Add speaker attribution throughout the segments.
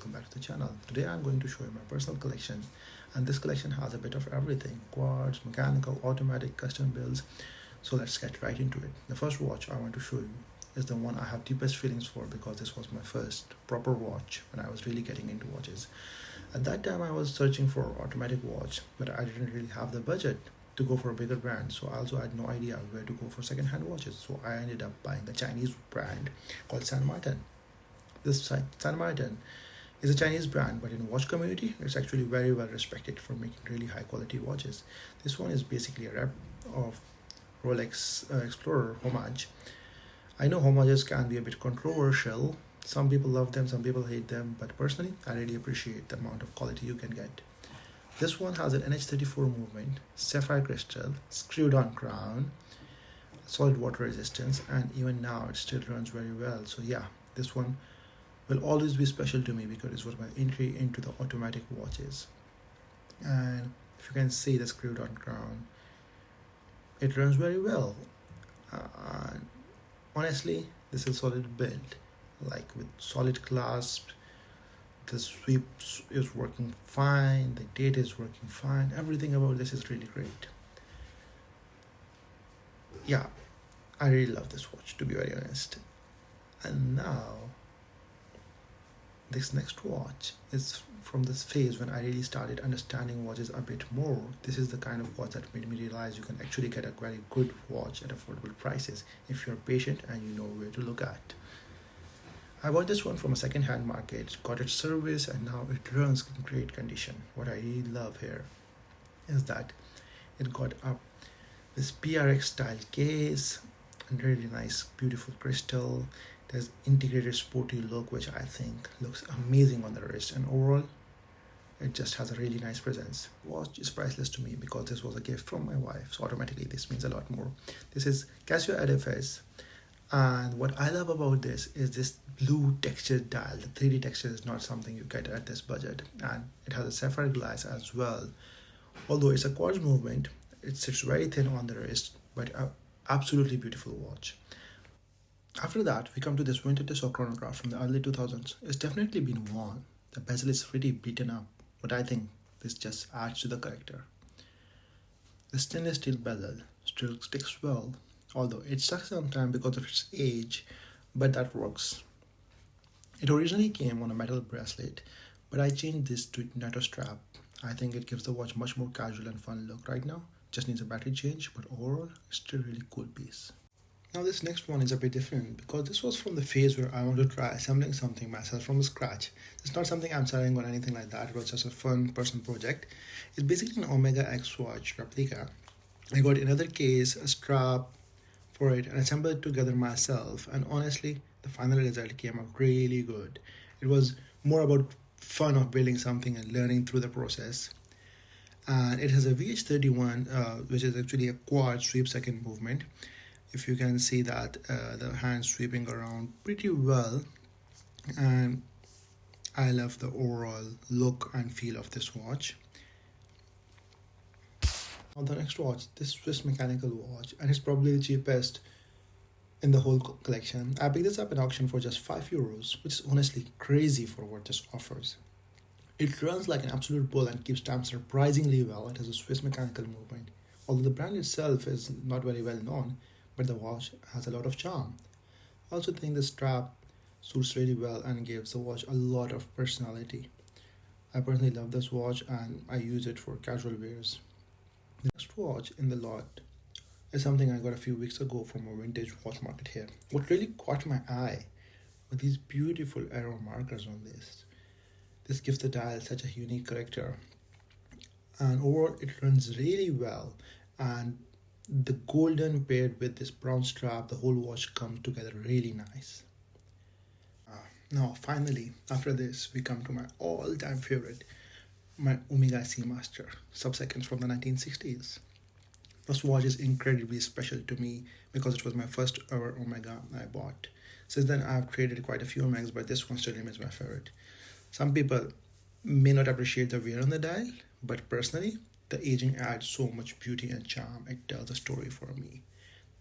Speaker 1: welcome back to the channel. Today I'm going to show you my personal collection, and this collection has a bit of everything: quartz, mechanical, automatic, custom builds. So let's get right into it. The first watch I want to show you is the one I have deepest feelings for because this was my first proper watch when I was really getting into watches. At that time I was searching for an automatic watch, but I didn't really have the budget to go for a bigger brand, so I also had no idea where to go for second-hand watches. So I ended up buying a Chinese brand called San Martin. San Martin is a Chinese brand, but in the watch community, it's actually very well respected for making really high quality watches. This one is basically a rep of Rolex Explorer homage. I know homages can be a bit controversial. Some people love them, some people hate them, but personally, I really appreciate the amount of quality you can get. This one has an NH34 movement, sapphire crystal, screwed on crown, solid water resistance, and even now it still runs very well. So yeah, this one will always be special to me because it was my entry into the automatic watches. And if you can see the screwed on crown, it runs very well. And honestly, this is solid build, like with solid clasp. The sweep is working fine, the date is working fine, everything about this is really great. Yeah, I really love this watch, to be very honest. And now this next watch is from this phase when I really started understanding watches a bit more. This is the kind of watch that made me realize you can actually get a very good watch at affordable prices if you're patient and you know where to look at. I bought this one from a second-hand market, got it serviced, and now it runs in great condition. What I really love here is that it got this PRX style case and really nice beautiful crystal. There's integrated sporty look, which I think looks amazing on the wrist, and overall it just has a really nice presence. Watch is priceless to me because this was a gift from my wife, so automatically this means a lot more. This is Casio Adafruit, and what I love about this is this blue textured dial. The 3D texture is not something you get at this budget, and it has a sapphire glass as well. Although it's a quartz movement, it sits very thin on the wrist, but an absolutely beautiful watch. After that, we come to this vintage Tissot chronograph from the early 2000s. It's definitely been worn. The bezel is pretty beaten up, but I think this just adds to the character. The stainless steel bezel still sticks well, although it sucks sometimes because of its age, but that works. It originally came on a metal bracelet, but I changed this to NATO strap. I think it gives the watch much more casual and fun look right now. Just needs a battery change, but overall, it's still a really cool piece. Now this next one is a bit different because this was from the phase where I want to try assembling something myself from scratch. It's not something I'm selling or anything like that. It was just a fun personal project. It's basically an Omega X watch replica. I got another case, a strap for it, and assembled it together myself. And honestly, the final result came out really good. It was more about fun of building something and learning through the process. And it has a VH31, which is actually a quad sweep second movement. If you can see that the hand sweeping around pretty well, and I love the overall look and feel of this watch. Now the next watch, this Swiss mechanical watch, and it's probably the cheapest in the whole collection. I picked this up at auction for just €5, which is honestly crazy for what this offers. It runs like an absolute bull and keeps time surprisingly well. It has a Swiss mechanical movement. Although the brand itself is not very well known, but the watch has a lot of charm. I also think the strap suits really well and gives the watch a lot of personality. I personally love this watch and I use it for casual wears. The next watch in the lot is something I got a few weeks ago from a vintage watch market here. What really caught my eye were these beautiful arrow markers on this. This gives the dial such a unique character, and overall it runs really well, and the golden paired with this brown strap, the whole watch comes together really nice. Now finally, after this, we come to my all-time favorite, my Omega Seamaster, sub-seconds from the 1960s. This watch is incredibly special to me because it was my first ever Omega I bought. Since then, I've traded quite a few Omegas, but this one still remains my favorite. Some people may not appreciate the wear on the dial, but personally, the aging adds so much beauty and charm. It tells a story for me.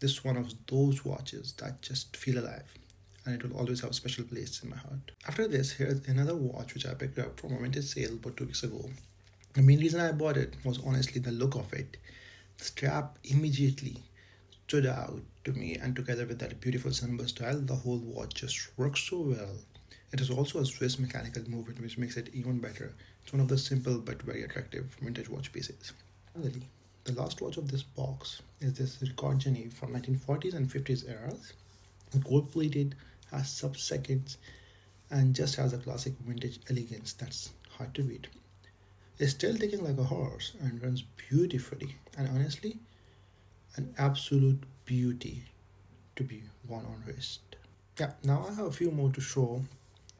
Speaker 1: This is one of those watches that just feel alive. and it will always have a special place in my heart. After this, here's another watch which I picked up from a vintage sale about 2 weeks ago. The main reason I bought it was honestly the look of it. The strap immediately stood out to me, and together with that beautiful sunburst style, the whole watch just works so well. It is also a Swiss mechanical movement, which makes it even better. It's one of the simple but very attractive vintage watch pieces. Finally, the last watch of this box is this Record Genie from 1940s and 50s eras. Gold plated, has sub-seconds, and just has a classic vintage elegance that's hard to beat. It's still ticking like a horse and runs beautifully, and honestly, an absolute beauty to be worn on wrist. Yeah, now I have a few more to show,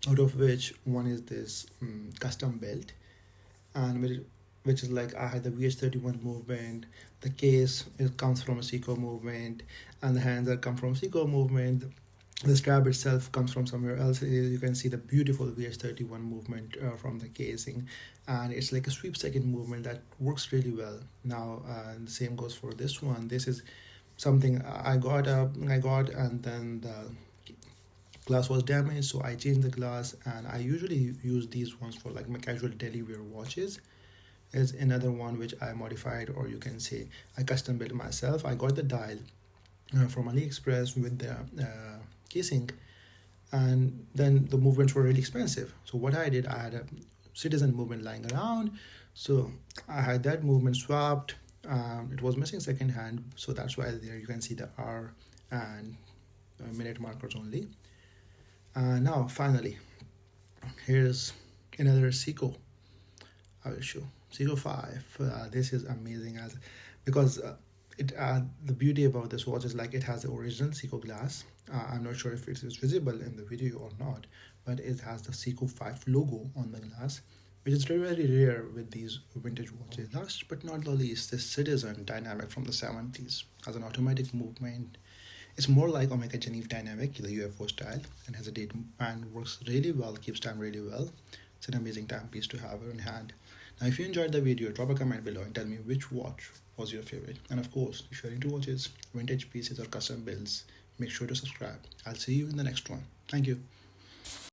Speaker 1: out of which one is this custom belt, and which is like I had the VH31 movement, the case it comes from a Seiko movement, and the hands that come from Seiko movement. The strap itself comes from somewhere else. You can see the beautiful VH31 movement from the casing, and it's like a sweep second movement that works really well. Now, the same goes for this one. This is something I got, and then the glass was damaged, so I changed the glass, and I usually use these ones for like my casual daily wear watches. Is another one which I modified, or you can say I custom built myself. I got the dial from AliExpress with the casing, and then the movements were really expensive. So what I did, I had a Citizen movement lying around, so I had that movement swapped. It was missing second hand, so that's why there you can see the R and minute markers only. Now finally, here's another Seiko. I will show Seiko 5. This is amazing as because it the beauty about this watch is like it has the original Seiko glass. I'm not sure if it is visible in the video or not, but it has the Seiko 5 logo on the glass, which is very, very rare with these vintage watches. Last but not the least, this Citizen Dynamic from the 70s has an automatic movement. It's more like Omega Geneve Dynamic, the UFO style, and has a date and works really well, keeps time really well. It's an amazing timepiece to have in hand. Now, if you enjoyed the video, drop a comment below and tell me which watch was your favorite. And of course, if you're into watches, vintage pieces, or custom builds, make sure to subscribe. I'll see you in the next one. Thank you.